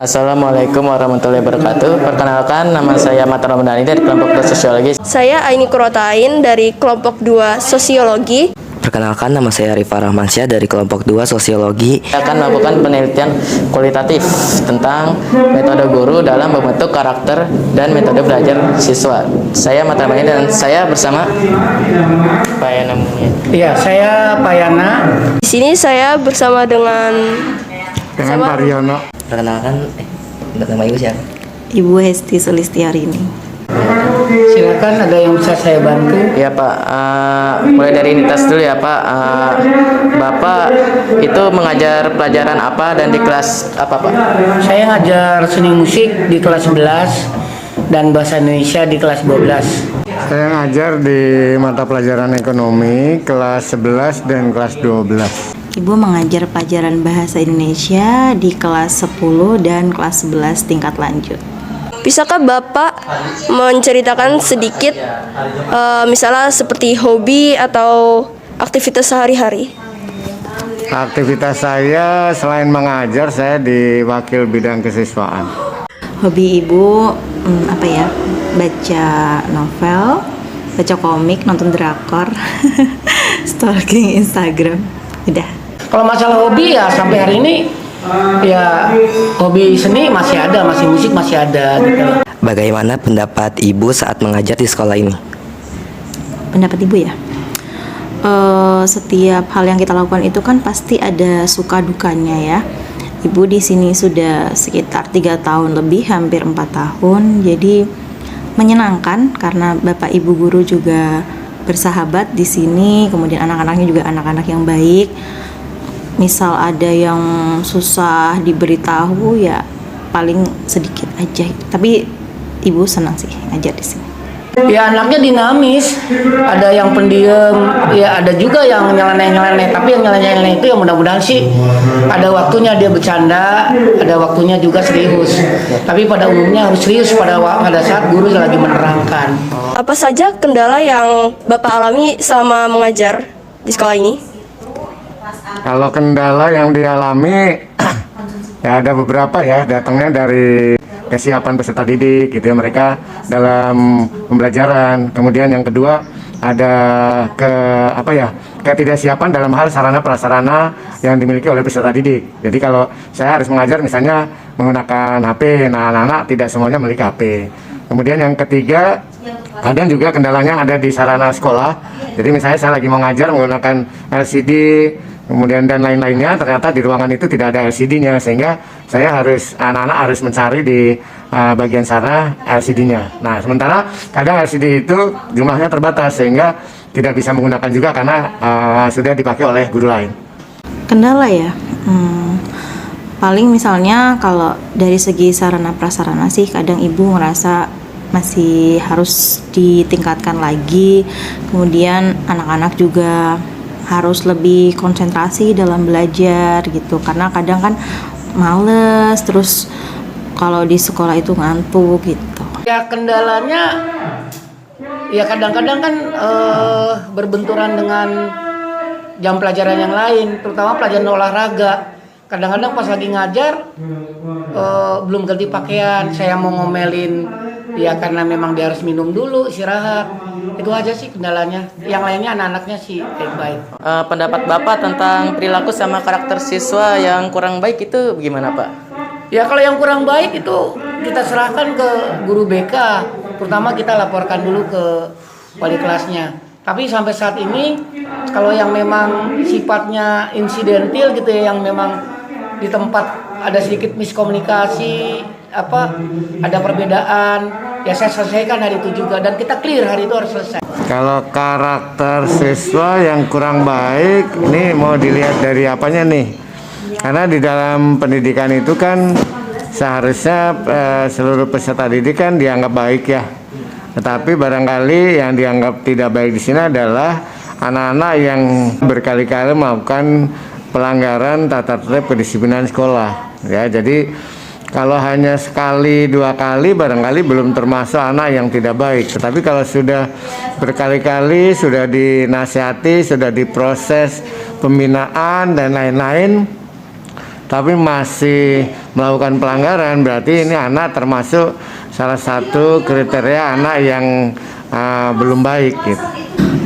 Assalamualaikum warahmatullahi wabarakatuh. Perkenalkan, nama saya Mata Ramadhani dari kelompok 2 Sosiologi. Saya Aini Kurotain dari kelompok 2 Sosiologi. Perkenalkan, nama saya Rifa Rahmansyah dari kelompok 2 Sosiologi. Saya akan melakukan penelitian kualitatif tentang metode guru dalam membentuk karakter dan metode belajar siswa. Saya Mata Ramadhani dan saya bersama Pak Yana. Iya, saya Pak Yana. Di sini saya bersama dengan Pak Riono. Perkenalkan, nama ibu siapa? Ibu Hesti Sulistiarini. Silakan, ada yang bisa saya bantu? Ya Pak, mulai dari identitas dulu ya Pak. Bapak itu mengajar pelajaran apa dan di kelas apa Pak? Saya ngajar seni musik di kelas 11 dan bahasa Indonesia di kelas 12. Saya ngajar di mata pelajaran ekonomi kelas 11 dan kelas 12. Ibu mengajar pelajaran bahasa Indonesia di kelas 10 dan kelas 11 tingkat lanjut. Bisakah Bapak menceritakan sedikit misalnya seperti hobi atau aktivitas sehari-hari? Aktivitas saya selain mengajar, saya di wakil bidang kesiswaan. Hobi Ibu apa ya? Baca novel, baca komik, nonton drakor, stalking Instagram. Udah. Kalau masalah hobi ya sampai hari ini ya hobi seni masih ada, masih musik masih ada gitu. Bagaimana pendapat ibu saat mengajar di sekolah ini? Pendapat Ibu ya? Setiap hal yang kita lakukan itu kan pasti ada suka dukanya ya. Ibu di sini sudah sekitar 3 tahun lebih, hampir 4 tahun. Jadi menyenangkan karena Bapak Ibu guru juga bersahabat di sini, kemudian anak-anaknya juga anak-anak yang baik. Misal ada yang susah diberitahu ya paling sedikit aja. Tapi Ibu senang sih ngajar di sini. Ya anaknya dinamis, ada yang pendiam, ya ada juga yang nyeleneh-nyeleneh. Tapi yang nyeleneh-nyeleneh itu ya mudah-mudahan sih ada waktunya dia bercanda, ada waktunya juga serius. Tapi pada umumnya harus serius pada saat guru lagi menerangkan. Apa saja kendala yang Bapak alami selama mengajar di sekolah ini? Kalau kendala yang dialami ya ada beberapa ya, datangnya dari kesiapan peserta didik gitu ya, mereka dalam pembelajaran. Kemudian yang kedua ada ketidaksiapan dalam hal sarana prasarana yang dimiliki oleh peserta didik. Jadi kalau saya harus mengajar misalnya menggunakan HP, nah anak-anak tidak semuanya memiliki HP. Kemudian yang ketiga, kadang juga kendalanya ada di sarana sekolah. Jadi misalnya saya lagi mengajar menggunakan LCD, kemudian dan lain-lainnya, ternyata di ruangan itu tidak ada LCD-nya, sehingga anak-anak harus mencari di bagian sana LCD-nya. Nah, sementara kadang LCD itu jumlahnya terbatas, sehingga tidak bisa menggunakan juga karena sudah dipakai oleh guru lain. Kendala ya? Paling misalnya kalau dari segi sarana prasarana sih kadang Ibu ngerasa masih harus ditingkatkan lagi. Kemudian anak-anak juga harus lebih konsentrasi dalam belajar gitu, karena kadang kan males, terus kalau di sekolah itu ngantuk gitu. Ya kendalanya ya kadang-kadang kan berbenturan dengan jam pelajaran yang lain, terutama pelajaran olahraga. Kadang-kadang pas lagi ngajar belum ganti pakaian, saya mau ngomelin ya karena memang dia harus minum dulu, istirahat. Itu aja sih kendalanya. Yang lainnya anak-anaknya sih baik-baik. Pendapat Bapak tentang perilaku sama karakter siswa yang kurang baik itu gimana Pak? Ya kalau yang kurang baik itu kita serahkan ke guru BK. Terutama kita laporkan dulu ke wali kelasnya. Tapi sampai saat ini kalau yang memang sifatnya insidentil gitu ya, yang memang di tempat ada sedikit miskomunikasi, ada perbedaan, ya saya selesaikan hari itu juga dan kita clear hari itu harus selesai. Kalau karakter siswa yang kurang baik, ini mau dilihat dari apanya nih? Karena di dalam pendidikan itu kan seharusnya seluruh peserta didik kan dianggap baik ya. Tetapi barangkali yang dianggap tidak baik di sini adalah anak-anak yang berkali-kali melakukan pelanggaran tata tertib kedisiplinan sekolah. Ya, jadi kalau hanya sekali 2 kali barangkali belum termasuk anak yang tidak baik. Tetapi kalau sudah berkali-kali, sudah dinasihati, sudah diproses pembinaan dan lain-lain, tapi masih melakukan pelanggaran, berarti ini anak termasuk salah satu kriteria anak yang belum baik gitu.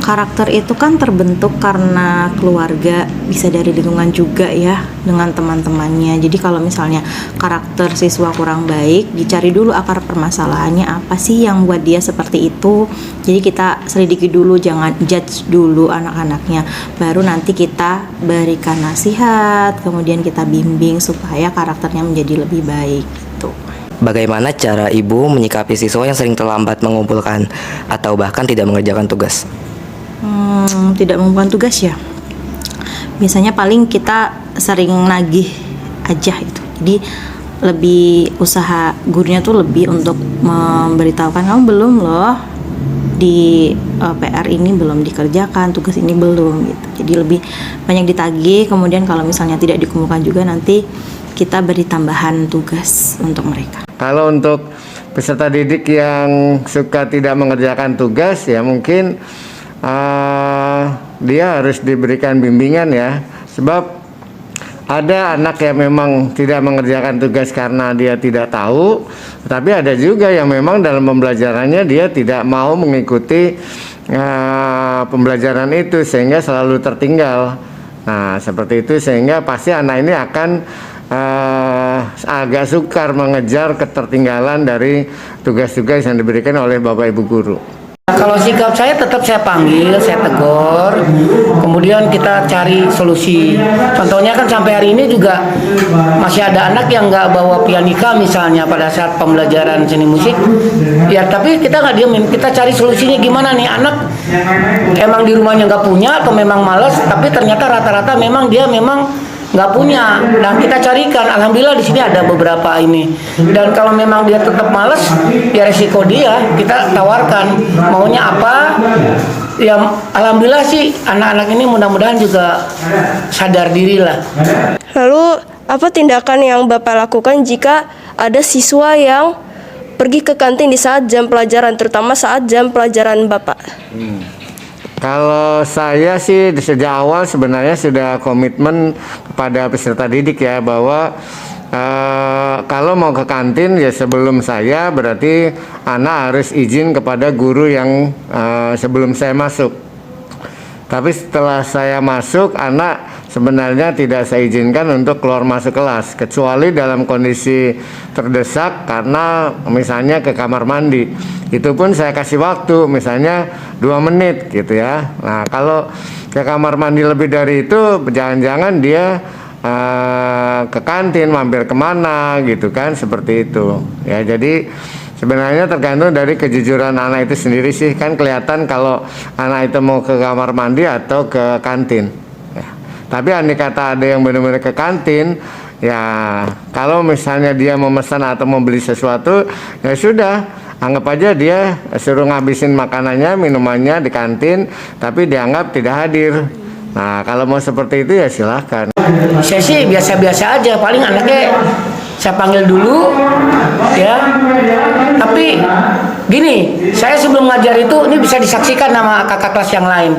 Karakter itu kan terbentuk karena keluarga, bisa dari lingkungan juga ya, dengan teman-temannya. Jadi kalau misalnya karakter siswa kurang baik, dicari dulu akar permasalahannya apa sih yang buat dia seperti itu. Jadi kita selidiki dulu, jangan judge dulu anak-anaknya. Baru nanti kita berikan nasihat, kemudian kita bimbing supaya karakternya menjadi lebih baik gitu. Bagaimana cara ibu menyikapi siswa yang sering terlambat mengumpulkan atau bahkan tidak mengerjakan tugas? Tidak mengumpulkan tugas ya. Biasanya paling kita sering nagih aja itu. Jadi lebih usaha gurunya tuh lebih untuk memberitahukan, kamu belum loh di PR ini belum dikerjakan, tugas ini belum gitu. Jadi lebih banyak ditagih, kemudian kalau misalnya tidak dikumpulkan juga nanti kita beri tambahan tugas untuk mereka. Kalau untuk peserta didik yang suka tidak mengerjakan tugas ya mungkin dia harus diberikan bimbingan ya, sebab ada anak yang memang tidak mengerjakan tugas karena dia tidak tahu, tapi ada juga yang memang dalam pembelajarannya dia tidak mau mengikuti pembelajaran itu sehingga selalu tertinggal. Nah seperti itu, sehingga pasti anak ini akan agak sukar mengejar ketertinggalan dari tugas-tugas yang diberikan oleh Bapak Ibu guru. Kalau sikap saya tetap saya panggil, saya tegur, kemudian kita cari solusi. Contohnya kan sampai hari ini juga masih ada anak yang nggak bawa pianika misalnya pada saat pembelajaran seni musik. Ya tapi kita nggak diemin, kita cari solusinya gimana nih, anak emang di rumahnya nggak punya atau memang malas, tapi ternyata rata-rata memang dia memang nggak punya. Nah kita carikan, alhamdulillah di sini ada beberapa ini. Dan kalau memang dia tetap malas, ya resiko dia, kita tawarkan maunya apa. Ya alhamdulillah sih anak-anak ini mudah-mudahan juga sadar diri lah. Lalu apa tindakan yang Bapak lakukan jika ada siswa yang pergi ke kantin di saat jam pelajaran, terutama saat jam pelajaran Bapak? Kalau saya sih sejak awal sebenarnya sudah komitmen kepada peserta didik ya, bahwa kalau mau ke kantin ya sebelum saya berarti anak harus izin kepada guru yang sebelum saya masuk. Tapi setelah saya masuk, anak sebenarnya tidak saya izinkan untuk keluar masuk kelas, kecuali dalam kondisi terdesak karena misalnya ke kamar mandi. Itu pun saya kasih waktu misalnya 2 menit gitu ya. Nah kalau ke kamar mandi lebih dari itu, jangan-jangan dia ke kantin, mampir kemana gitu kan, seperti itu ya. Jadi sebenarnya tergantung dari kejujuran anak itu sendiri sih, kan kelihatan kalau anak itu mau ke kamar mandi atau ke kantin ya. Tapi andai kata ada yang benar-benar ke kantin ya, kalau misalnya dia memesan atau membeli sesuatu ya sudah, anggap aja dia suruh ngabisin makanannya, minumannya di kantin, tapi dianggap tidak hadir. Nah kalau mau seperti itu ya silahkan. Saya sih biasa-biasa aja, paling anaknya saya panggil dulu ya. Tapi gini, saya sebelum ngajar itu ini bisa disaksikan sama kakak kelas yang lain.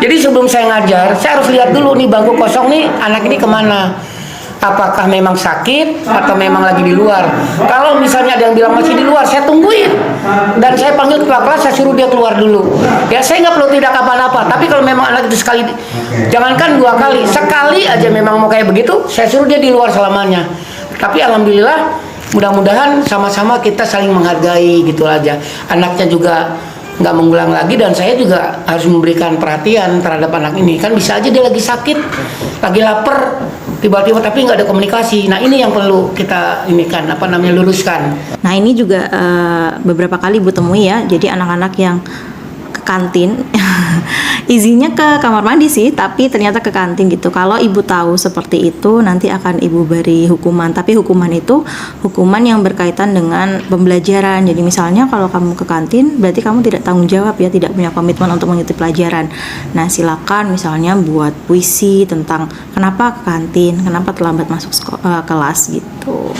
Jadi sebelum saya ngajar, saya harus lihat dulu nih bangku kosong nih, anak ini kemana. Apakah memang sakit atau memang lagi di luar. Kalau misalnya ada yang bilang masih di luar, saya tungguin dan saya panggil kepala kelas, saya suruh dia keluar dulu ya. Saya nggak perlu tidak apa-apa, tapi kalau memang anak itu sekali, jangankan 2 kali, sekali aja memang mau kayak begitu, saya suruh dia di luar selamanya. Tapi alhamdulillah, mudah-mudahan sama-sama kita saling menghargai gitu aja. Anaknya juga nggak mengulang lagi, dan saya juga harus memberikan perhatian terhadap anak ini. Kan bisa aja dia lagi sakit, lagi lapar, tiba-tiba tapi nggak ada komunikasi. Nah ini yang perlu kita luruskan. Nah ini juga beberapa kali Ibu temui ya, jadi anak-anak yang ke kantin izinnya ke kamar mandi sih, tapi ternyata ke kantin gitu. Kalau Ibu tahu seperti itu, nanti akan Ibu beri hukuman, tapi hukuman itu hukuman yang berkaitan dengan pembelajaran. Jadi misalnya kalau kamu ke kantin, berarti kamu tidak tanggung jawab ya, tidak punya komitmen untuk mengikuti pelajaran. Nah silakan misalnya buat puisi tentang kenapa ke kantin, kenapa terlambat masuk kelas gitu.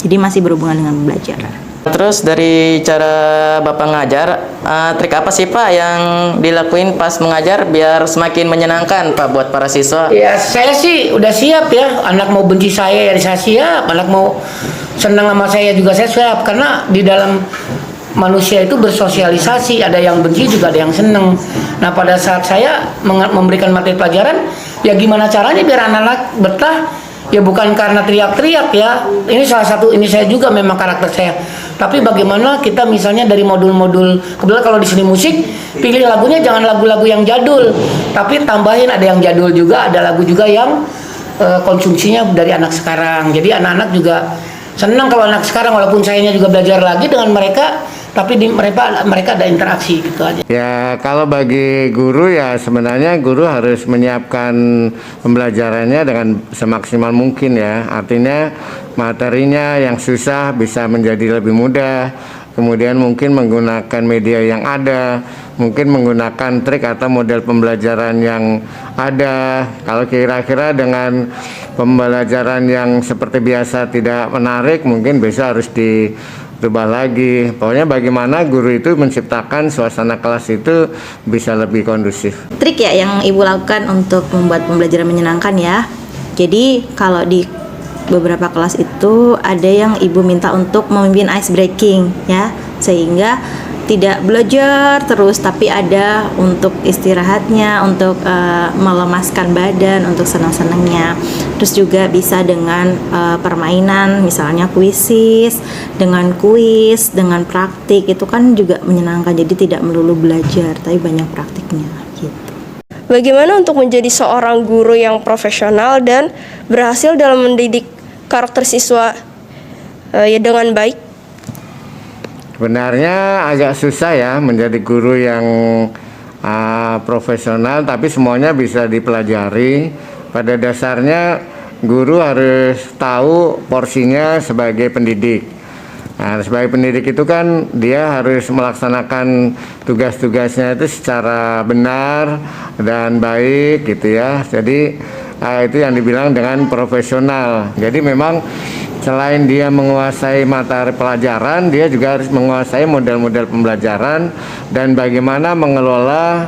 Jadi masih berhubungan dengan pembelajaran. Terus dari cara Bapak ngajar, trik apa sih Pak yang dilakuin pas mengajar biar semakin menyenangkan Pak buat para siswa? Ya saya sih udah siap ya. Anak mau benci saya ya saya siap. Anak mau senang sama saya juga saya siap. Karena di dalam manusia itu bersosialisasi. Ada yang benci juga ada yang senang. Nah pada saat saya memberikan materi pelajaran, ya gimana caranya biar anak-anak betah? Ya bukan karena teriak-teriak ya. Ini salah satu, ini saya juga memang karakter saya. Tapi bagaimana kita misalnya dari modul-modul, kebetulan kalau di seni musik, pilih lagunya jangan lagu-lagu yang jadul, tapi tambahin ada yang jadul juga, ada lagu juga yang konsumsinya dari anak sekarang. Jadi anak-anak juga senang kalau anak sekarang, walaupun sayanya juga belajar lagi dengan mereka, tapi mereka ada interaksi gitu aja. Ya kalau bagi guru ya sebenarnya guru harus menyiapkan pembelajarannya dengan semaksimal mungkin ya. Artinya materinya yang susah bisa menjadi lebih mudah. Kemudian mungkin menggunakan media yang ada, mungkin menggunakan trik atau model pembelajaran yang ada. Kalau kira-kira dengan pembelajaran yang seperti biasa tidak menarik, mungkin bisa harus dirubah lagi. Pokoknya bagaimana guru itu menciptakan suasana kelas itu bisa lebih kondusif. Trik ya yang Ibu lakukan untuk membuat pembelajaran menyenangkan ya. Jadi kalau di beberapa kelas itu ada yang Ibu minta untuk memimpin ice breaking ya, sehingga tidak belajar terus tapi ada untuk istirahatnya, untuk melemaskan badan, untuk senang-senangnya. Terus juga bisa dengan permainan, misalnya kuisis, dengan kuis, dengan praktik, itu kan juga menyenangkan. Jadi tidak melulu belajar tapi banyak praktiknya gitu. Bagaimana untuk menjadi seorang guru yang profesional dan berhasil dalam mendidik karakter siswa ya dengan baik? Sebenarnya agak susah ya menjadi guru yang profesional, tapi semuanya bisa dipelajari. Pada dasarnya guru harus tahu porsinya sebagai pendidik. Nah, sebagai pendidik itu kan dia harus melaksanakan tugas-tugasnya itu secara benar dan baik gitu ya. Jadi itu yang dibilang dengan profesional. Jadi memang selain dia menguasai materi pelajaran, dia juga harus menguasai model-model pembelajaran dan bagaimana mengelola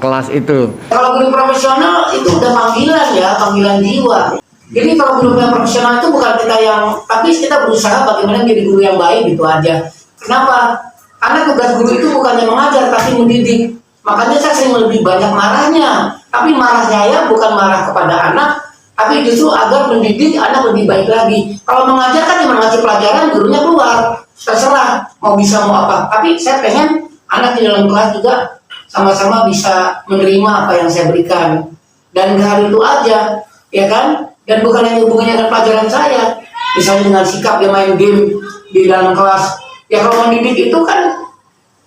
kelas itu. Kalau guru profesional itu udah panggilan ya, panggilan jiwa. Jadi kalau guru yang profesional itu bukan kita yang, tapi kita berusaha bagaimana menjadi guru yang baik gitu aja. Kenapa? Karena tugas guru itu bukannya mengajar tapi mendidik. Makanya saya sering lebih banyak marahnya. Tapi marahnya ya bukan marah kepada anak, tapi justru agar mendidik anak lebih baik lagi. Kalau mengajar kan cuma ngasih pelajaran, gurunya keluar, terserah mau bisa mau apa. Tapi saya pengen anak di dalam kelas juga sama-sama bisa menerima apa yang saya berikan. Dan hari itu aja, ya kan? Dan bukan hanya hubungannya dengan pelajaran saya, misalnya dengan sikap dia main game di dalam kelas. Ya kalau mendidik itu kan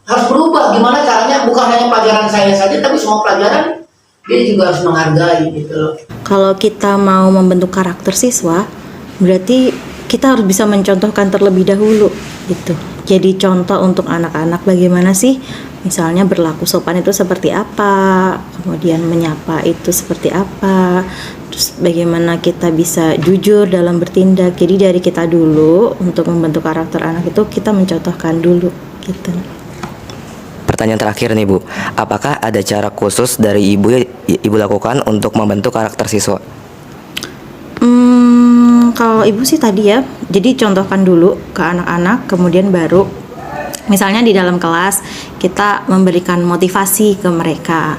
harus berubah. Gimana caranya? Bukan hanya pelajaran saya saja, tapi semua pelajaran dia juga harus menghargai gitu loh. Kalau kita mau membentuk karakter siswa, berarti kita harus bisa mencontohkan terlebih dahulu gitu. Jadi contoh untuk anak-anak bagaimana sih misalnya berlaku sopan itu seperti apa, kemudian menyapa itu seperti apa, terus bagaimana kita bisa jujur dalam bertindak. Jadi dari kita dulu untuk membentuk karakter anak itu kita mencontohkan dulu gitu. Pertanyaan terakhir nih Bu, apakah ada cara khusus dari Ibu lakukan untuk membentuk karakter siswa? Kalau Ibu sih tadi ya, jadi contohkan dulu ke anak-anak, kemudian baru misalnya di dalam kelas kita memberikan motivasi ke mereka.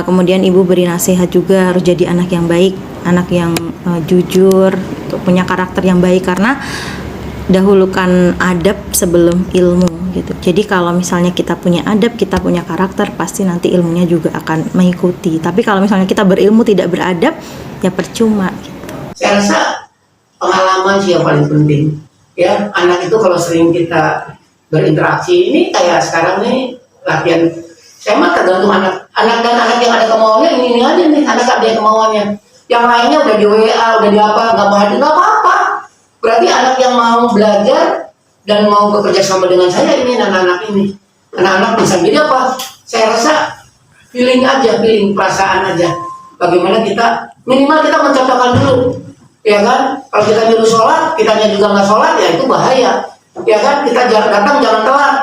Kemudian Ibu beri nasihat juga harus jadi anak yang baik, anak yang jujur, punya karakter yang baik, karena dahulukan adab sebelum ilmu gitu. Jadi kalau misalnya kita punya adab, kita punya karakter, pasti nanti ilmunya juga akan mengikuti. Tapi kalau misalnya kita berilmu tidak beradab, ya percuma gitu. Saya rasa pengalaman sih yang paling penting. Ya, anak itu kalau sering kita berinteraksi, ini kayak sekarang nih latihan. Saya mah tergantung anak dan anak yang ada kemauannya ini aja nih, anak ada yang kemauannya. Yang lainnya udah di WA, udah di apa, nggak mau hadir, nggak apa-apa. Berarti anak yang mau belajar dan mau bekerja sama dengan saya ini anak-anak ini. Anak-anak bisa jadi apa? Saya rasa feeling aja, feeling perasaan aja. Bagaimana kita minimal kita mencontohkan dulu, ya kan? Kalau kita nyuruh sholat, kitanya juga nggak sholat, ya itu bahaya. Ya kan, kita datang jangan telat.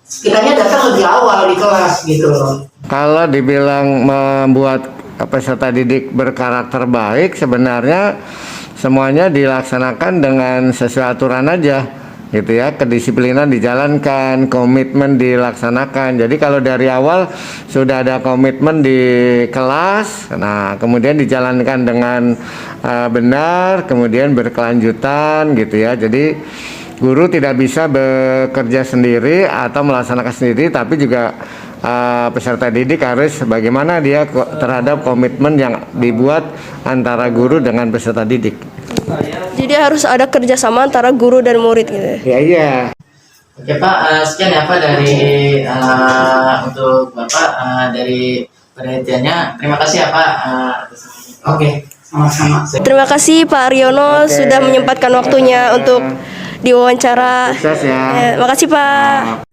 Kitanya datang lebih awal di kelas gitu loh. Kalau dibilang membuat peserta didik berkarakter baik, sebenarnya semuanya dilaksanakan dengan sesuai aturan aja gitu ya, kedisiplinan dijalankan, komitmen dilaksanakan. Jadi kalau dari awal sudah ada komitmen di kelas, nah kemudian dijalankan dengan benar, kemudian berkelanjutan gitu ya. Jadi guru tidak bisa bekerja sendiri atau melaksanakan sendiri, tapi juga peserta didik harus bagaimana dia terhadap komitmen yang dibuat antara guru dengan peserta didik. Jadi harus ada kerjasama antara guru dan murid gitu. Ya iya. Oke Pak, sekian ya Pak dari untuk Bapak dari penelitiannya. Terima kasih ya Pak. Oke, sama-sama. Terima kasih Pak Aryono sudah menyempatkan waktunya untuk diwawancara. Sukses ya. Makasih Pak.